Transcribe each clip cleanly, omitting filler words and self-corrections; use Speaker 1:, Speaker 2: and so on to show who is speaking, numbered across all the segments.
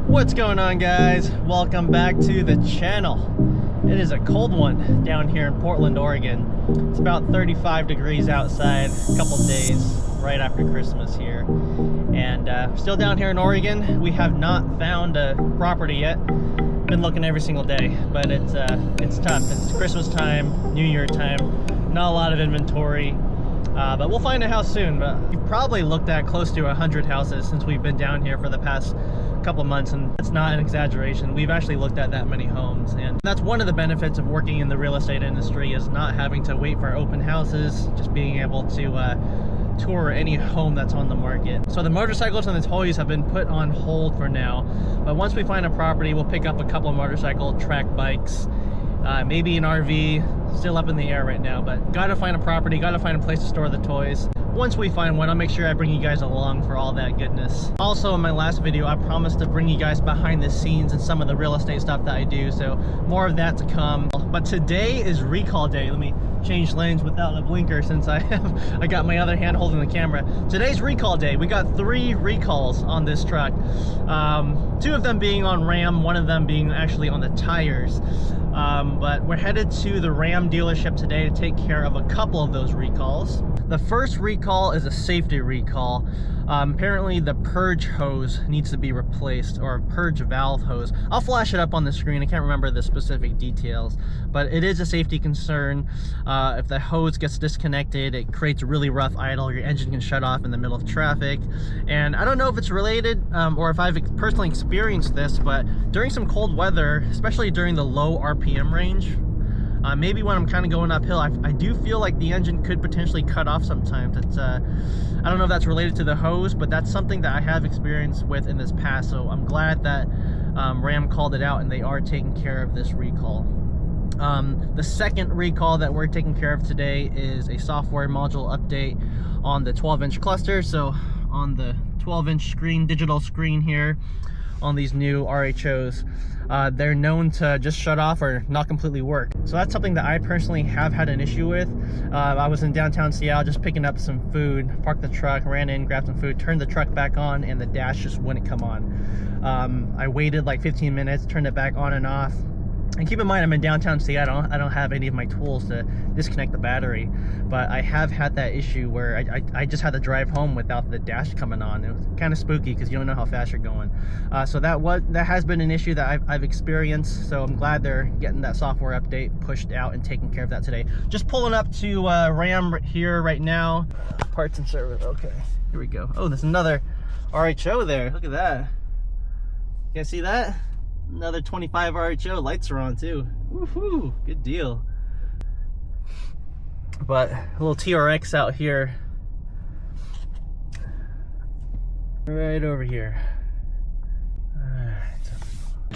Speaker 1: What's going on, guys? Welcome back to the channel. It is a cold one down here in Portland, Oregon. It's about 35 degrees outside, a couple days right after Christmas here. And still down here in Oregon. We have not found a property yet. Been looking every single day, but it's tough. It's Christmas time, New Year time, not a lot of inventory. But we'll find a house soon. But we've probably looked at close to 100 houses since we've been down here for the past couple months, and it's not an exaggeration. We've actually looked at that many homes, and that's one of the benefits of working in the real estate industry, is not having to wait for open houses, just being able to tour any home that's on the market. So the motorcycles and the toys have been put on hold for now, but once we find a property, we'll pick up a couple of motorcycle track bikes, maybe an RV, still up in the air right now, but gotta find a property, gotta find a place to store the toys. Once we find one, I'll make sure I bring you guys along for all that goodness. Also, in my last video, I promised to bring you guys behind the scenes and some of the real estate stuff that I do, so more of that to come. But today is recall day. Let me change lanes without a blinker since I got my other hand holding the camera. Today's recall day. We got 3 recalls on this truck. 2 of them being on Ram, 1 of them being actually on the tires. But we're headed to the Ram dealership today to take care of a couple of those recalls. The first recall is a safety recall. Apparently the purge hose needs to be replaced, or purge valve hose. I'll flash it up on the screen. I can't remember the specific details, but it is a safety concern. If the hose gets disconnected, it creates a really rough idle. Your engine can shut off in the middle of traffic. And I don't know if it's related or if I've personally experienced this, but during some cold weather, especially during the low RPM range, maybe when I'm kind of going uphill, I do feel like the engine could potentially cut off sometimes. It's I don't know if that's related to the hose, but that's something that I have experience with in this past, so I'm glad that Ram called it out and they are taking care of this recall. The second recall that we're taking care of today is a software module update on the 12-inch cluster. So on the 12-inch screen, digital screen here on these new RHOs, they're known to just shut off or not completely work. So that's something that I personally have had an issue with. I was in downtown Seattle just picking up some food, parked the truck, ran in, grabbed some food, turned the truck back on, and the dash just wouldn't come on. I waited like 15 minutes, turned it back on and off. And keep in mind, I'm in downtown Seattle. I don't have any of my tools to disconnect the battery, but I have had that issue where I just had to drive home without the dash coming on. It was kind of spooky because you don't know how fast you're going. So that has been an issue that I've experienced. So I'm glad they're getting that software update pushed out and taking care of that today. Just pulling up to Ram here right now. Parts and service. Okay, here we go. Oh, there's another RHO there. Look at that. You guys see that? Another 25 RHO. Lights are on too. Woohoo! Good deal. But a little TRX out here, right over here.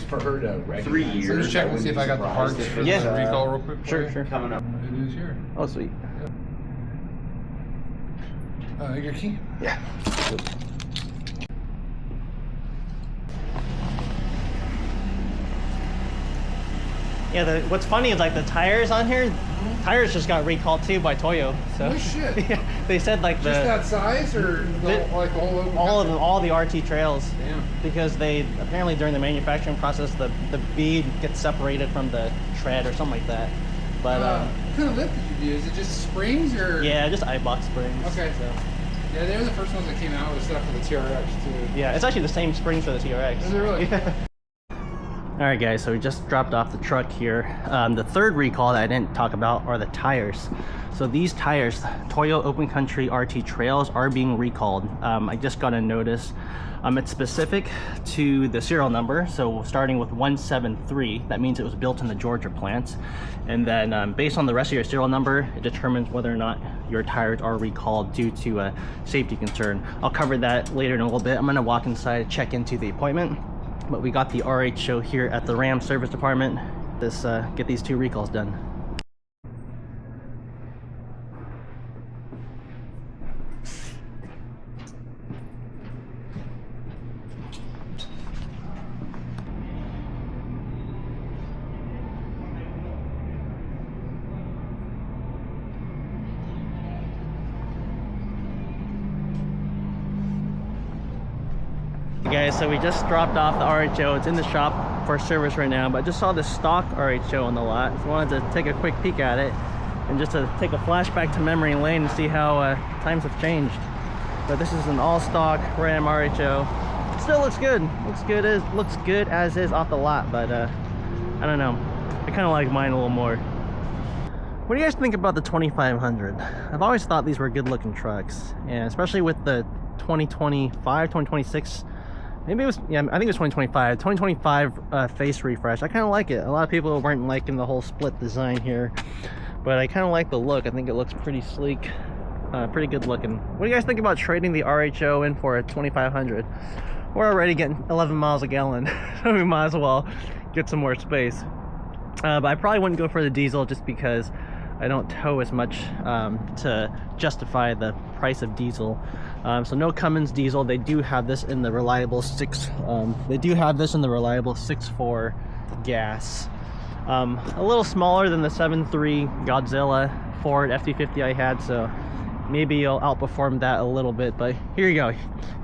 Speaker 2: For her to
Speaker 3: 3 years.
Speaker 2: So just check and see if I got the parts for the recall real quick.
Speaker 1: Sure.
Speaker 3: Coming up.
Speaker 2: It is here.
Speaker 1: Oh, sweet.
Speaker 2: Your key?
Speaker 1: Yeah. Yeah, what's funny is like the tires on here, tires just got recalled too by Toyo. So
Speaker 2: Oh shit.
Speaker 1: yeah, they said like
Speaker 2: Just that size, or like the whole open
Speaker 1: all of them, all the RT trails.
Speaker 2: Damn.
Speaker 1: Because they apparently during the manufacturing process the bead gets separated from the tread or something like that. But
Speaker 2: what kind of lift did you use? Is it just springs or?
Speaker 1: yeah, just eye-box springs.
Speaker 2: Okay.
Speaker 1: So
Speaker 2: Yeah, they were the first ones that came out with stuff for the TRX too.
Speaker 1: yeah, it's actually the same springs for the TRX.
Speaker 2: Is it really?
Speaker 1: Yeah. Alright guys, so we just dropped off the truck here. The third recall that I didn't talk about are the tires. So these tires, Toyo Open Country RT Trails, are being recalled. I just got a notice. It's specific to the serial number, so starting with 173, that means it was built in the Georgia plant. And then based on the rest of your serial number, it determines whether or not your tires are recalled due to a safety concern. I'll cover that later in a little bit. I'm gonna walk inside, check into the appointment. But we got the RHO here at the Ram service department. Get these 2 recalls done. Guys, so we just dropped off the RHO. It's in the shop for service right now, but I just saw this stock RHO on the lot, so I wanted to take a quick peek at it and just to take a flashback to memory lane and see how times have changed. But this is an all stock Ram RHO. Still looks good. Looks good as is off the lot, but I don't know, I kind of like mine a little more. What do you guys think about the 2500? I've always thought these were good looking trucks, and especially with the 2025, 2026, maybe it was, yeah, I think it was 2025 face refresh. I kind of like it. A lot of people weren't liking the whole split design here, but I kind of like the look. I think it looks pretty sleek, pretty good looking. What do you guys think about trading the RHO in for a 2500? We're already getting 11 miles a gallon, so we might as well get some more space. But I probably wouldn't go for the diesel just because I don't tow as much to justify the price of diesel. So no Cummins diesel. They do have this in the reliable 6.4 gas. A little smaller than the 7.3 Godzilla Ford F-250 I had, so maybe you'll outperform that a little bit. But here you go.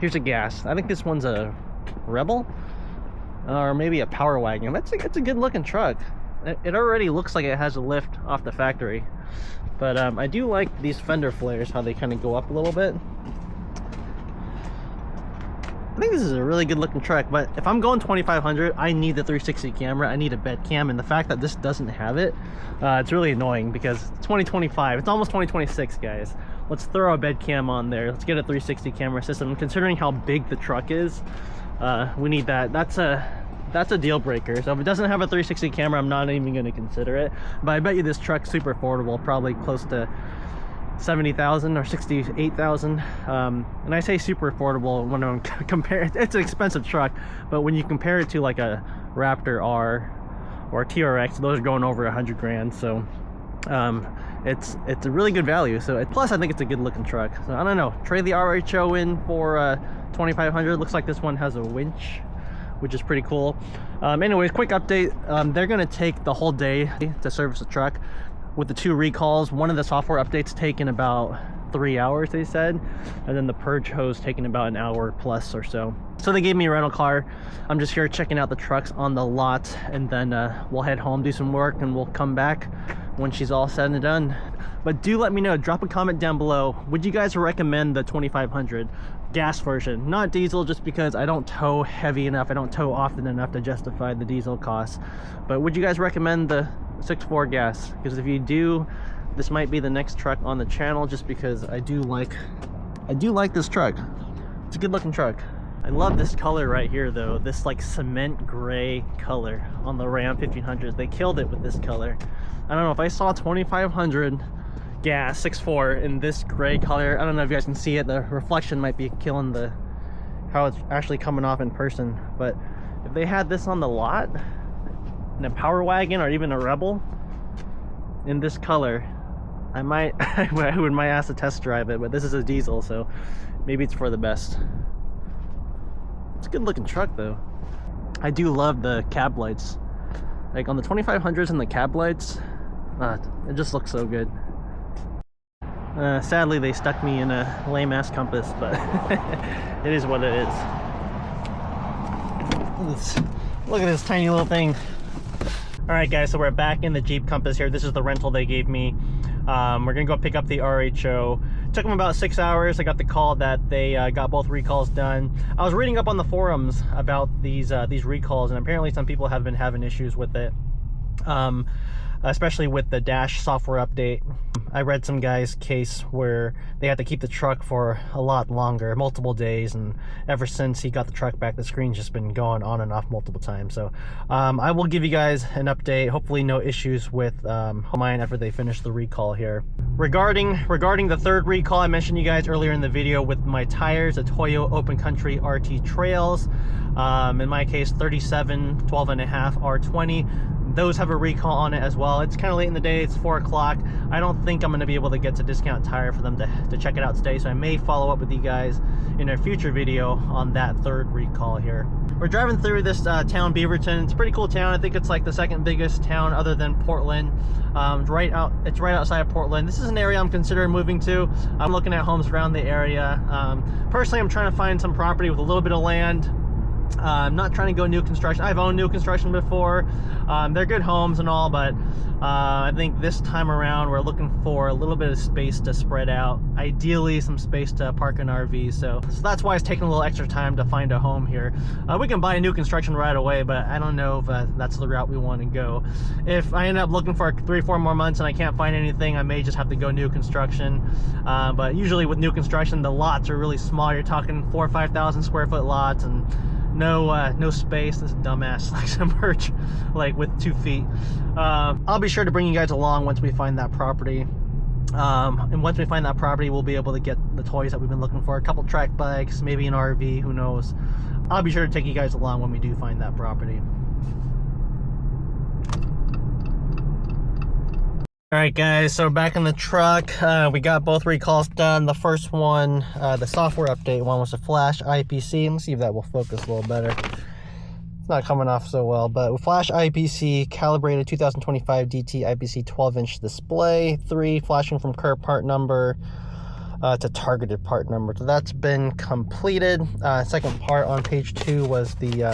Speaker 1: Here's a gas. I think this one's a Rebel or maybe a Power Wagon. It's a good looking truck. It already looks like it has a lift off the factory, but I do like these fender flares, how they kind of go up a little bit. I think this is a really good looking truck, but if I'm going 2500, I need the 360 camera. I need a bed cam, and the fact that this doesn't have it, it's really annoying because it's 2025. It's almost 2026, guys. Let's throw a bed cam on there. Let's get a 360 camera system. Considering how big the truck is, we need that. That's a deal breaker. So if it doesn't have a 360 camera, I'm not even going to consider it. But I bet you this truck's super affordable, probably close to 70,000 or 68,000. And I say super affordable when I'm comparing. It's an expensive truck, but when you compare it to like a Raptor R or a TRX, those are going over 100 grand. So it's a really good value. So plus I think it's a good looking truck. So I don't know, trade the RHO in for 2500. Looks like this one has a winch, which is pretty cool. Anyways, quick update. They're gonna take the whole day to service the truck with the 2 recalls. One of the software updates taking about 3 hours, they said, and then the purge hose taking about an hour plus or so. So they gave me a rental car. I'm just here checking out the trucks on the lot, and then we'll head home, do some work, and we'll come back when she's all said and done. But do let me know, drop a comment down below. Would you guys recommend the 2500 gas version, not diesel, just because I don't tow heavy enough, I don't tow often enough to justify the diesel costs? But would you guys recommend the 6.4 gas? Because if you do, this might be the next truck on the channel, just because I do like this truck. It's a good looking truck. I love this color right here though, this like cement gray color on the Ram 1500. They killed it with this color. I don't know, if I saw 2500 gas 6.4 in this gray color, I don't know if you guys can see it, the reflection might be killing how it's actually coming off in person. But if they had this on the lot in a Power Wagon or even a Rebel in this color, I might ask to test drive it. But this is a diesel, so maybe it's for the best. It's a good looking truck though. I do love the cab lights, like on the 2500s and the cab lights. It just looks so good. Sadly, they stuck me in a lame-ass Compass, but it is what it is. Look at this tiny little thing. Alright guys, so we're back in the Jeep Compass here. This is the rental they gave me. We're gonna go pick up the RHO. Took them about 6 hours. I got the call that they got both recalls done. I was reading up on the forums about these recalls, and apparently some people have been having issues with it. Especially with the dash software update. I read some guy's case where they had to keep the truck for a lot longer, multiple days, and ever since he got the truck back, the screen's just been going on and off multiple times. So I will give you guys an update. Hopefully no issues with mine after they finish the recall here. Regarding the 3rd recall, I mentioned you guys earlier in the video with my tires, the Toyo Open Country RT Trails. In my case, 37 12.5 R20. Those have a recall on it as well. It's kind of late in the day, it's 4 o'clock. I don't think I'm going to be able to get to Discount Tire for them to check it out today, so I may follow up with you guys in a future video on that 3rd recall here. We're driving through this town, Beaverton. It's a pretty cool town. I think it's like the 2nd biggest town other than Portland. It's right outside of Portland. This is an area I'm considering moving to. I'm looking at homes around the area. Personally, I'm trying to find some property with a little bit of land, I'm not trying to go new construction. I've owned new construction before. They're good homes and all, but I think this time around we're looking for a little bit of space to spread out. Ideally, some space to park an RV. So that's why it's taking a little extra time to find a home here. We can buy a new construction right away, but I don't know if that's the route we want to go. If I end up looking for 3 or 4 more months and I can't find anything, I may just have to go new construction. But usually with new construction, the lots are really small. You're talking 4,000 or 5,000 square foot lots, and no space. This dumbass likes to merge like with 2 feet. I'll be sure to bring you guys along once we find that property. And once we find that property, we'll be able to get the toys that we've been looking for. A couple track bikes, maybe an RV, who knows. I'll be sure to take you guys along when we do find that property. Alright guys, so back in the truck, we got both recalls done. The first one, the software update one, was a Flash IPC. Let's see if that will focus a little better. It's not coming off so well, but Flash IPC calibrated 2025 DT IPC 12-inch display, 3 flashing from current part number to targeted part number. So that's been completed. Second part on page 2 was the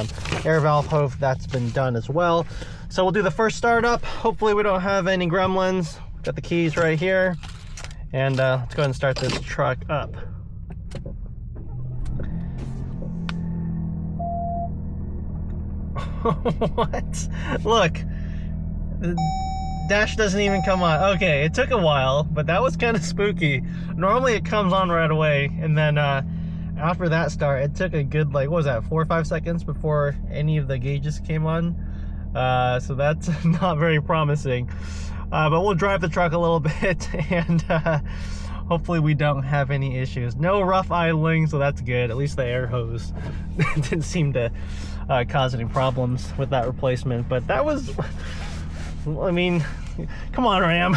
Speaker 1: air valve hose. That's been done as well. So we'll do the first startup. Hopefully we don't have any gremlins. Got the keys right here. And let's go ahead and start this truck up. What? Look. The dash doesn't even come on. Okay, it took a while, but that was kind of spooky. Normally it comes on right away, and then after that start, it took a good, like, what was that, 4 or 5 seconds before any of the gauges came on. So that's not very promising. But we'll drive the truck a little bit, and hopefully we don't have any issues. No rough idling, so that's good. At least the air hose didn't seem to cause any problems with that replacement. But that was, I mean, come on, Ram.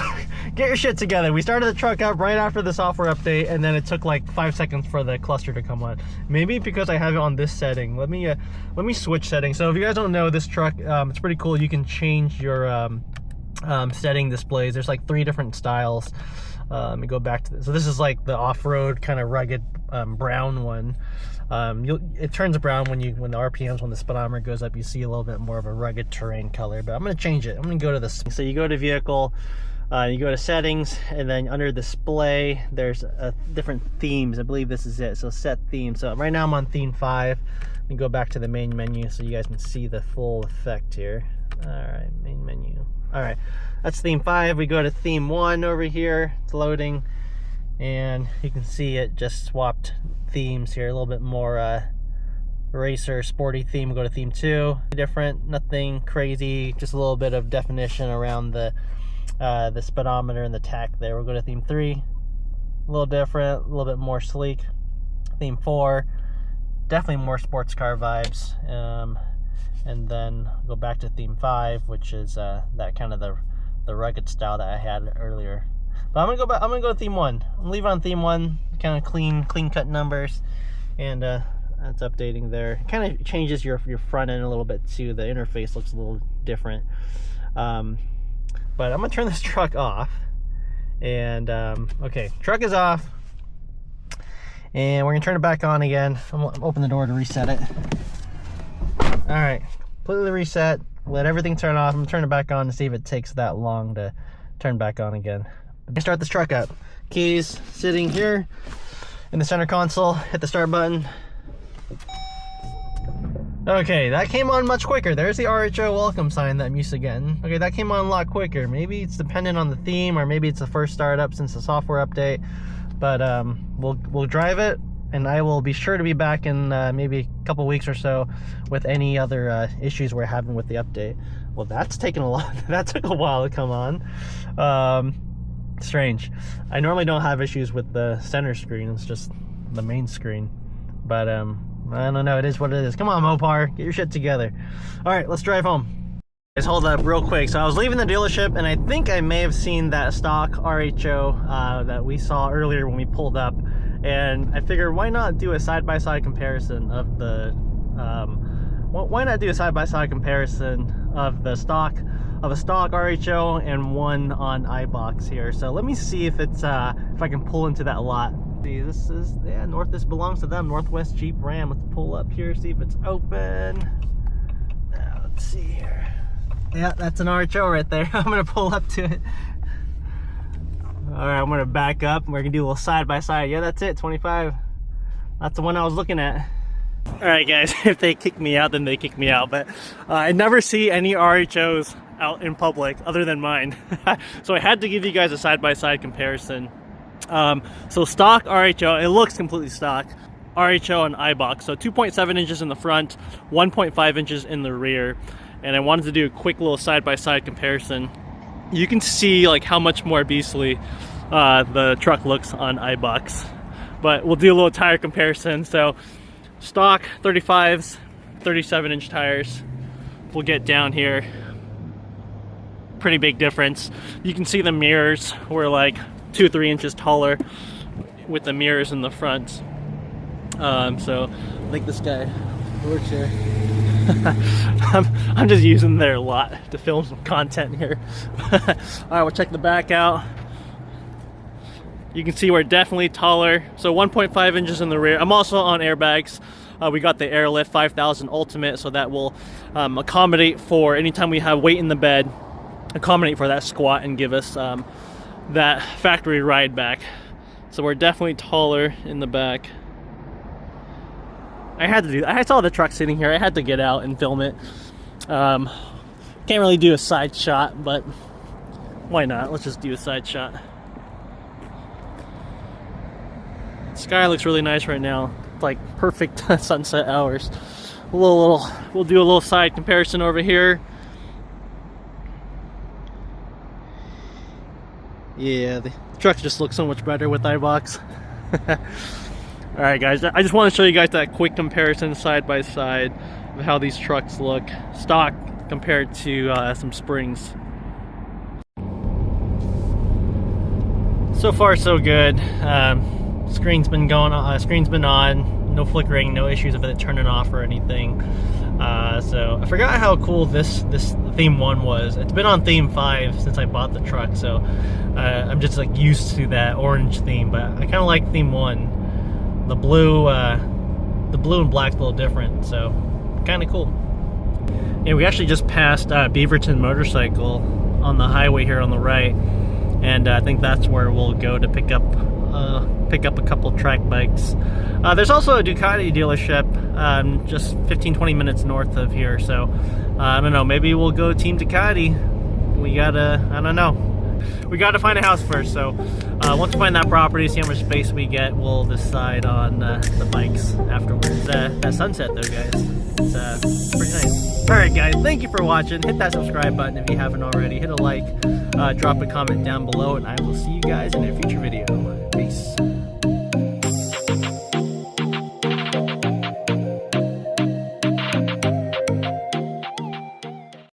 Speaker 1: Get your shit together. We started the truck up right after the software update, and then it took like 5 seconds for the cluster to come on. Maybe because I have it on this setting. Let me switch settings. So if you guys don't know, this truck, it's pretty cool. You can change your setting displays. There's like 3 different styles. Let me go back to this. So this is like the off-road kind of rugged brown one. It turns brown when the RPMs, when the speedometer goes up, you see a little bit more of a rugged terrain color. But I'm going to change it. I'm going to go to this. So you go to vehicle, you go to settings, and then under display, there's different themes. I believe this is it. So set theme. So right now I'm on theme 5. Let me go back to the main menu so you guys can see the full effect here. All right, main menu. All right, that's theme 5. We go to theme 1 over here. It's loading, and you can see it just swapped themes here. A little bit more racer, sporty theme. We go to theme 2. Different, nothing crazy. Just a little bit of definition around the speedometer and the tach there. We'll go to theme 3. A little different, a little bit more sleek. Theme 4, definitely more sports car vibes. And then go back to theme 5, which is that kind of the rugged style that I had earlier. But I'm gonna go back. I'm gonna go to theme 1. I'm leaving on theme 1. Kind of clean cut numbers, and that's updating there. It kind of changes your front end a little bit too. The interface looks a little different. But I'm gonna turn this truck off. And okay, truck is off, and we're gonna turn it back on again. I'm gonna open the door to reset it. All right, completely reset, let everything turn off. I'm gonna turn it back on to see if it takes that long to turn back on again. I'm gonna start this truck up. Keys sitting here in the center console, hit the start button. Okay, that came on much quicker. There's the RHO welcome sign that I'm used to getting. Okay, that came on a lot quicker. Maybe it's dependent on the theme, or maybe it's the first startup since the software update. But we'll drive it, and I will be sure to be back in maybe a couple weeks or so with any other issues we're having with the update. Well, that's taken a lot. That took a while to come on. Strange. I normally don't have issues with the center screen. It's just the main screen. But I don't know. It is what it is. Come on, Mopar, get your shit together. All right, let's drive home. Guys, hold up real quick. So I was leaving the dealership, and I think I may have seen that stock RHO that we saw earlier when we pulled up. And I figured, why not do a side-by-side comparison of the why not do a side-by-side comparison of the stock of a stock RHO and one on iBox here. So let me see if it's if I can pull into that lot See, this is, yeah, this belongs to them, Northwest Jeep Ram. Let's pull up here, see if it's open. Let's see here. Yeah, that's an RHO right there. I'm gonna pull up to it. All right, I'm gonna back up and we're gonna do a little side by side. Yeah, that's it, 25. That's the one I was looking at. All right, guys, if they kick me out, then they kick me out. But I never see any RHOs out in public other than mine. So I had to give you guys a side by side comparison. So stock RHO, it looks completely stock. RHO and iBox, so 2.7 inches in the front, 1.5 inches in the rear. And I wanted to do a quick little side-by-side comparison. You can see like how much more beastly the truck looks on iBox. But we'll do a little tire comparison. So stock 35s, 37-inch tires. We'll get down here. Pretty big difference. You can see the mirrors were like 2-3 inches taller with the mirrors in the front. So I think this guy works here. I'm just using their lot to film some content here. Alright, we'll check the back out. You can see we're definitely taller. So 1.5 inches in the rear. I'm also on airbags. We got the Airlift 5000 Ultimate, so that will accommodate for anytime we have weight in the bed, accommodate for that squat and give us that factory ride back. So we're definitely taller in the back. I saw the truck sitting here. I had to get out and film it. Can't really do a side shot, but why not? Let's just do a side shot. Sky looks really nice right now. It's like perfect sunset hours. We'll do a little side comparison over here. Yeah, the trucks just look so much better with iBox. Alright guys, I just want to show you guys that quick comparison side by side of how these trucks look stock compared to some Springs. So far so good. Screen's been on, no flickering, no issues with it turning off or anything. So I forgot how cool this theme 1 was. It's been on theme 5 since I bought the truck, so I'm just like used to that orange theme, but I kind of like theme 1. The blue and black's a little different, so kind of cool. Yeah, we actually just passed Beaverton Motorcycle on the highway here on the right, and I think that's where we'll go to pick up a couple track bikes. There's also a Ducati dealership just 15-20 minutes north of here, so I don't know, maybe we'll go Team Ducati. I don't know. We gotta find a house first, so once we find that property, see how much space we get, we'll decide on the bikes afterwards. That sunset though, guys, it's pretty nice. Alright guys, thank you for watching. Hit that subscribe button if you haven't already. Hit a like, drop a comment down below, and I will see you guys in a future video. Peace.